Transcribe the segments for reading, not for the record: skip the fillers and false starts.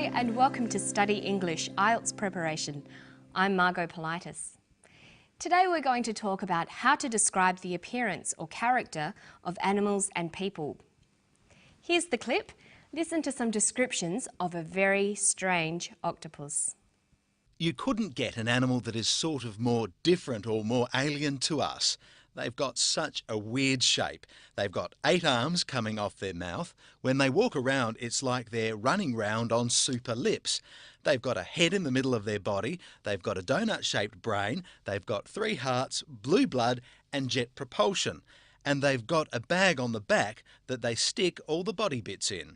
and welcome to Study English IELTS Preparation. I'm Margot Politis. Today we're going to talk about how to describe the appearance or character of animals and people. Here's the clip. Listen to some descriptions of a very strange octopus. You couldn't get an animal that is sort of more different or more alien to us. They've got such a weird shape. They've got 8 arms coming off their mouth. When they walk around, it's like they're running round on super lips. They've got a head in the middle of their body. They've got a donut-shaped brain. They've got 3 hearts, blue blood and jet propulsion. And they've got a bag on the back that they stick all the body bits in.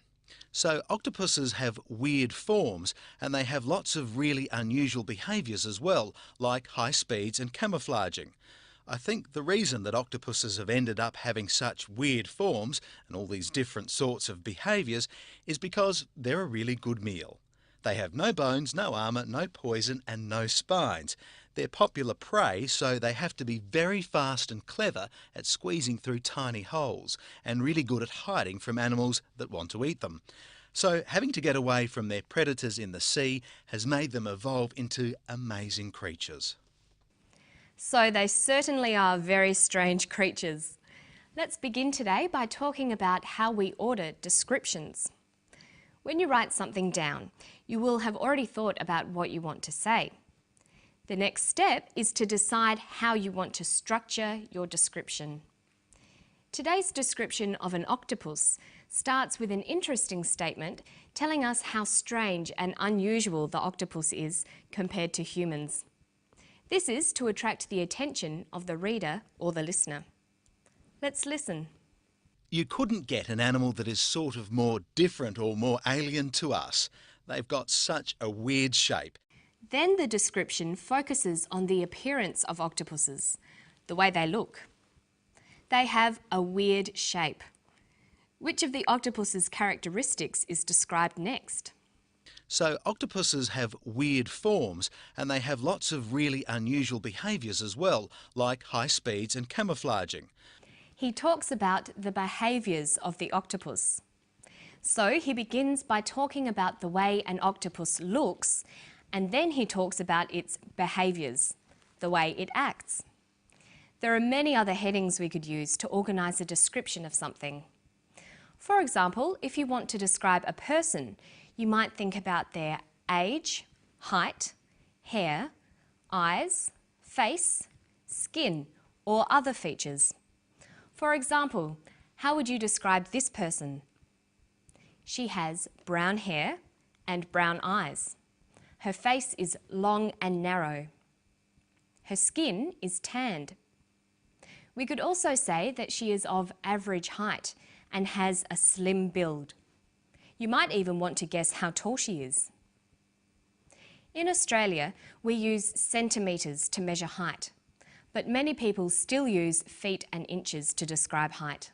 So octopuses have weird forms, and they have lots of really unusual behaviours as well, like high speeds and camouflaging. I think the reason that octopuses have ended up having such weird forms and all these different sorts of behaviours is because they're a really good meal. They have no bones, no armour, no poison and no spines. They're popular prey, so they have to be very fast and clever at squeezing through tiny holes and really good at hiding from animals that want to eat them. So having to get away from their predators in the sea has made them evolve into amazing creatures. So they certainly are very strange creatures. Let's begin today by talking about how we order descriptions. When you write something down, you will have already thought about what you want to say. The next step is to decide how you want to structure your description. Today's description of an octopus starts with an interesting statement telling us how strange and unusual the octopus is compared to humans. This is to attract the attention of the reader or the listener. Let's listen. You couldn't get an animal that is sort of more different or more alien to us. They've got such a weird shape. Then the description focuses on the appearance of octopuses, the way they look. They have a weird shape. Which of the octopus's characteristics is described next? So octopuses have weird forms, and they have lots of really unusual behaviours as well, like high speeds and camouflaging. He talks about the behaviours of the octopus. So he begins by talking about the way an octopus looks, and then he talks about its behaviours, the way it acts. There are many other headings we could use to organise a description of something. For example, if you want to describe a person, you might think about their age, height, hair, eyes, face, skin, or other features. For example, how would you describe this person? She has brown hair and brown eyes. Her face is long and narrow. Her skin is tanned. We could also say that she is of average height and has a slim build. You might even want to guess how tall she is. In Australia, we use centimetres to measure height, but many people still use feet and inches to describe height.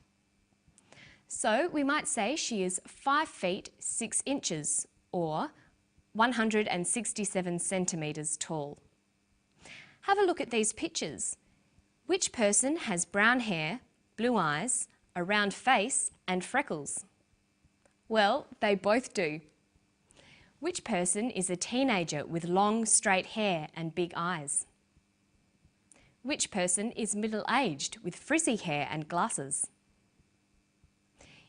So we might say she is 5 feet 6 inches or 167 centimetres tall. Have a look at these pictures. Which person has brown hair, blue eyes, a round face and freckles? Well, they both do. Which person is a teenager with long, straight hair and big eyes? Which person is middle-aged with frizzy hair and glasses?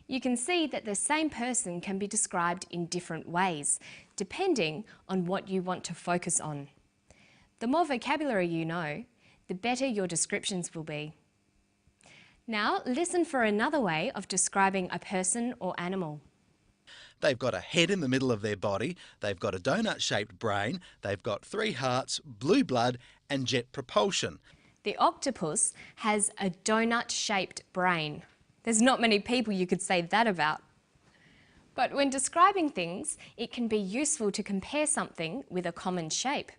You can see that the same person can be described in different ways, depending on what you want to focus on. The more vocabulary you know, the better your descriptions will be. Now, listen for another way of describing a person or animal. They've got a head in the middle of their body, they've got a donut-shaped brain, they've got 3 hearts, blue blood and jet propulsion. The octopus has a donut-shaped brain. There's not many people you could say that about. But when describing things, it can be useful to compare something with a common shape.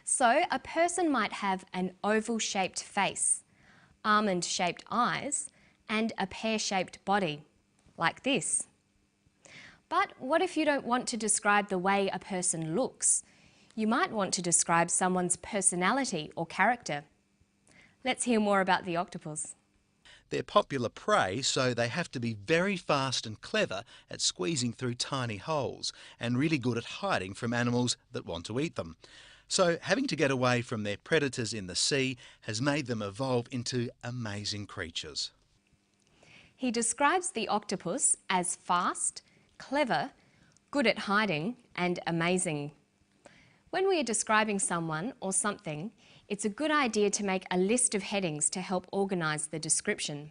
So a person might have an oval-shaped face, almond-shaped eyes and a pear-shaped body, like this. But what if you don't want to describe the way a person looks? You might want to describe someone's personality or character. Let's hear more about the octopus. They're popular prey, so they have to be very fast and clever at squeezing through tiny holes and really good at hiding from animals that want to eat them. So having to get away from their predators in the sea has made them evolve into amazing creatures. He describes the octopus as fast, clever, good at hiding, and amazing. When we are describing someone or something, it's a good idea to make a list of headings to help organise the description.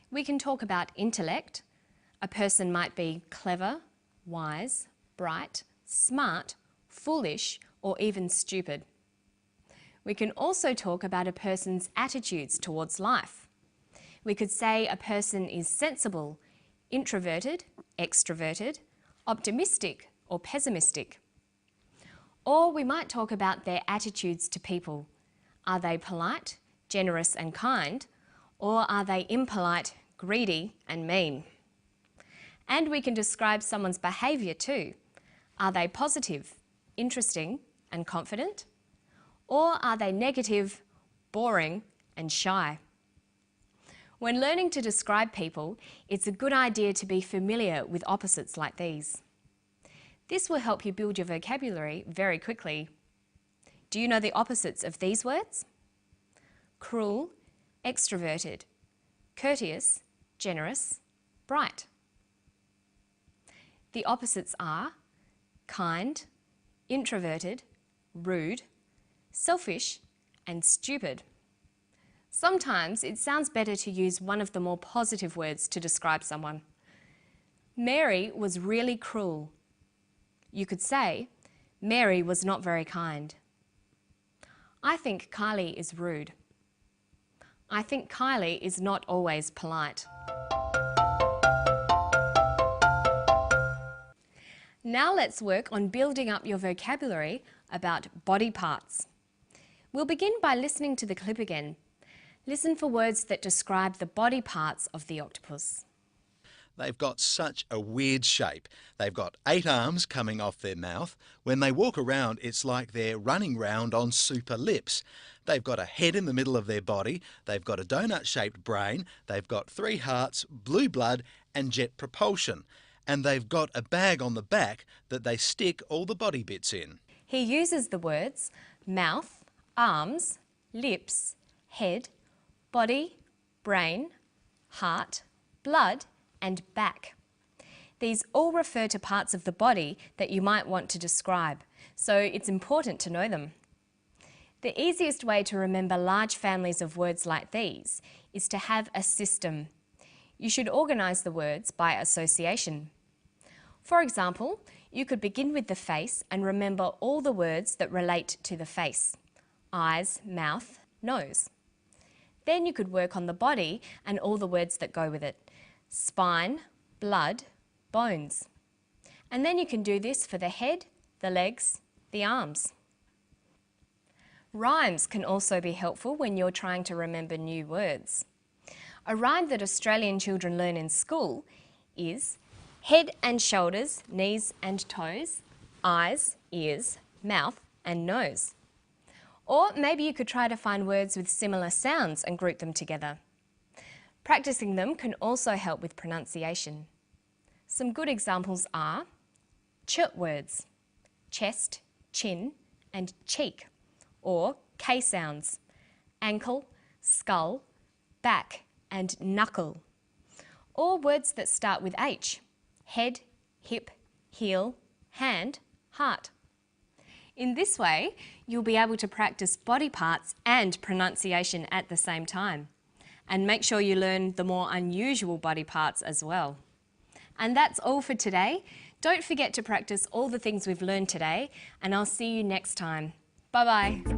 We can talk about intellect. A person might be clever, wise, bright, smart, foolish, or even stupid. We can also talk about a person's attitudes towards life. We could say a person is sensible, introverted, extroverted, optimistic, or pessimistic. Or we might talk about their attitudes to people. Are they polite, generous and kind, or are they impolite, greedy and mean? And we can describe someone's behaviour too. Are they positive, interesting and confident? Or are they negative, boring and shy? When learning to describe people, it's a good idea to be familiar with opposites like these. This will help you build your vocabulary very quickly. Do you know the opposites of these words? Cruel, extroverted, courteous, generous, bright. The opposites are kind, introverted, rude, selfish, and stupid. Sometimes it sounds better to use one of the more positive words to describe someone. Mary was really cruel. You could say, Mary was not very kind. I think Kylie is rude. I think Kylie is not always polite. Now let's work on building up your vocabulary about body parts. We'll begin by listening to the clip again. Listen for words that describe the body parts of the octopus. They've got such a weird shape. They've got 8 arms coming off their mouth. When they walk around, it's like they're running round on super lips. They've got a head in the middle of their body. They've got a donut-shaped brain. They've got 3 hearts, blue blood and jet propulsion. And they've got a bag on the back that they stick all the body bits in. He uses the words mouth, arms, lips, head, body, brain, heart, blood and back. These all refer to parts of the body that you might want to describe, so it's important to know them. The easiest way to remember large families of words like these is to have a system. You should organise the words by association. For example, you could begin with the face and remember all the words that relate to the face: eyes, mouth, nose. Then you could work on the body and all the words that go with it: spine, blood, bones. And then you can do this for the head, the legs, the arms. Rhymes can also be helpful when you're trying to remember new words. A rhyme that Australian children learn in school is head and shoulders, knees and toes, eyes, ears, mouth and nose. Or maybe you could try to find words with similar sounds and group them together. Practicing them can also help with pronunciation. Some good examples are ch words, chest, chin and cheek, or K sounds, ankle, skull, back and knuckle. Or words that start with H, head, hip, heel, hand, heart. In this way, you'll be able to practice body parts and pronunciation at the same time. And make sure you learn the more unusual body parts as well. And that's all for today. Don't forget to practice all the things we've learned today, and I'll see you next time. Bye-bye.